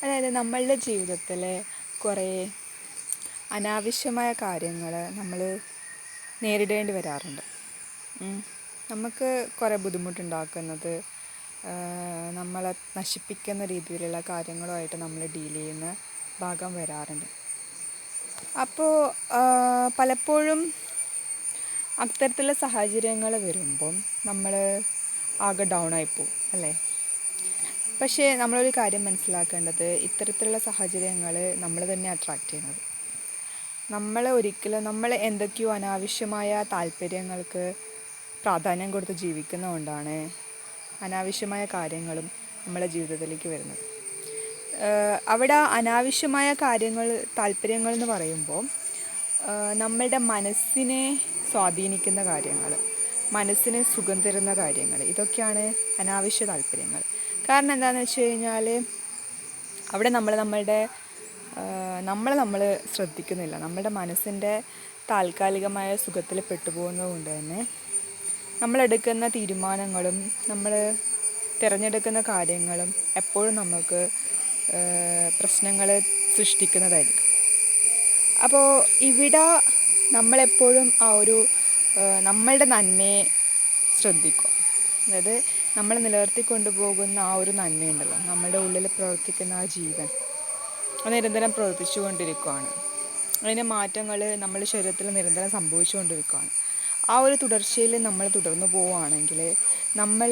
അതായത് നമ്മളുടെ ജീവിതത്തിൽ കുറേ അനാവശ്യമായ കാര്യങ്ങൾ നമ്മൾ നേരിടേണ്ടി വരാറുണ്ട്. നമുക്ക് കുറേ ബുദ്ധിമുട്ടുണ്ടാക്കുന്നത് നമ്മളെ നശിപ്പിക്കുന്ന രീതിയിലുള്ള കാര്യങ്ങളുമായിട്ട് നമ്മൾ ഡീൽ ചെയ്യുന്ന ഭാഗം വരാറുണ്ട്. അപ്പോൾ പലപ്പോഴും അത്തരത്തിലുള്ള സാഹചര്യങ്ങൾ വരുമ്പം നമ്മൾ ആകെ ഡൗൺ ആയിപ്പോവും അല്ലേ? പക്ഷേ നമ്മളൊരു കാര്യം മനസ്സിലാക്കേണ്ടത്, ഇത്തരത്തിലുള്ള സാഹചര്യങ്ങൾ നമ്മൾ തന്നെ അട്രാക്റ്റ് ചെയ്യുന്നത്. നമ്മൾ എന്തൊക്കെയോ അനാവശ്യമായ താല്പര്യങ്ങൾക്ക് പ്രാധാന്യം കൊടുത്ത് ജീവിക്കുന്നതുകൊണ്ടാണ് അനാവശ്യമായ കാര്യങ്ങളും നമ്മളെ ജീവിതത്തിലേക്ക് വരുന്നത്. അവിടെ അനാവശ്യമായ താല്പര്യങ്ങൾ എന്ന് പറയുമ്പോൾ നമ്മളുടെ മനസ്സിനെ സ്വാധീനിക്കുന്ന കാര്യങ്ങൾ, മനസ്സിന് സുഖം തരുന്ന കാര്യങ്ങൾ, ഇതൊക്കെയാണ് അനാവശ്യ താല്പര്യങ്ങൾ. കാരണം എന്താണെന്ന് വെച്ച് കഴിഞ്ഞാൽ അവിടെ നമ്മൾ ശ്രദ്ധിക്കുന്നില്ല. നമ്മുടെ മനസ്സിൻ്റെ താൽക്കാലികമായ സുഖത്തിൽ പെട്ടുപോകുന്നത് കൊണ്ട് തന്നെ നമ്മളെടുക്കുന്ന തീരുമാനങ്ങളും നമ്മൾ തിരഞ്ഞെടുക്കുന്ന കാര്യങ്ങളും എപ്പോഴും നമുക്ക് പ്രശ്നങ്ങൾ സൃഷ്ടിക്കുന്നതായിരിക്കും. അപ്പോൾ ഇവിടെ നമ്മളെപ്പോഴും നമ്മളുടെ നന്മയെ ശ്രദ്ധിക്കുക. അതായത് നമ്മൾ നിലനിർത്തിക്കൊണ്ടുപോകുന്ന ആ ഒരു നന്മയുണ്ടല്ലോ, നമ്മുടെ ഉള്ളിൽ പ്രവർത്തിക്കുന്ന ആ ജീവൻ അത് നിരന്തരം പ്രവർത്തിച്ചു കൊണ്ടിരിക്കുകയാണ്. അതിൻ്റെ മാറ്റങ്ങൾ നമ്മുടെ ശരീരത്തിൽ നിരന്തരം സംഭവിച്ചുകൊണ്ടിരിക്കുകയാണ്. ആ ഒരു തുടർച്ചയിൽ നമ്മൾ തുടർന്നു പോവുകയാണെങ്കിൽ നമ്മൾ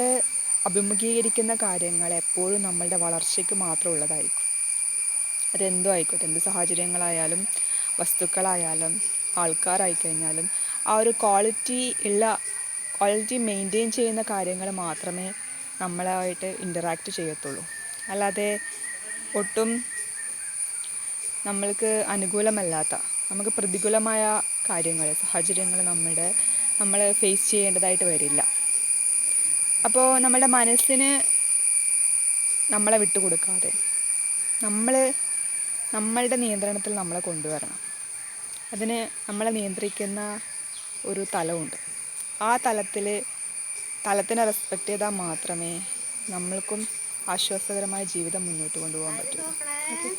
അഭിമുഖീകരിക്കുന്ന കാര്യങ്ങൾ എപ്പോഴും നമ്മളുടെ വളർച്ചയ്ക്ക് മാത്രമുള്ളതായിരിക്കും. അതെന്തോ ആയിക്കോട്ടെ, എന്ത് സാഹചര്യങ്ങളായാലും വസ്തുക്കളായാലും ആൾക്കാരായിക്കഴിഞ്ഞാലും ആ ഒരു ക്വാളിറ്റി മെയിൻറ്റെയിൻ ചെയ്യുന്ന കാര്യങ്ങൾ മാത്രമേ നമ്മളായിട്ട് ഇൻ്ററാക്റ്റ് ചെയ്യത്തുള്ളൂ. അല്ലാതെ ഒട്ടും നമ്മൾക്ക് അനുകൂലമല്ലാത്ത, നമുക്ക് പ്രതികൂലമായ സാഹചര്യങ്ങൾ നമ്മൾ ഫേസ് ചെയ്യേണ്ടതായിട്ട് വരില്ല. അപ്പോൾ നമ്മുടെ മനസ്സിന് നമ്മളെ വിട്ടുകൊടുക്കാതെ നമ്മളുടെ നിയന്ത്രണത്തിൽ നമ്മളെ കൊണ്ടുവരണം. അതിന് നമ്മളെ നിയന്ത്രിക്കുന്ന ഒരു തലമുണ്ട്. ആ തലത്തിനെ റെസ്പെക്റ്റ് ചെയ്താൽ മാത്രമേ നമ്മൾക്കും ആശ്വാസകരമായ ജീവിതം മുന്നോട്ട് കൊണ്ടുപോകാൻ പറ്റുള്ളൂ. ഓക്കെ.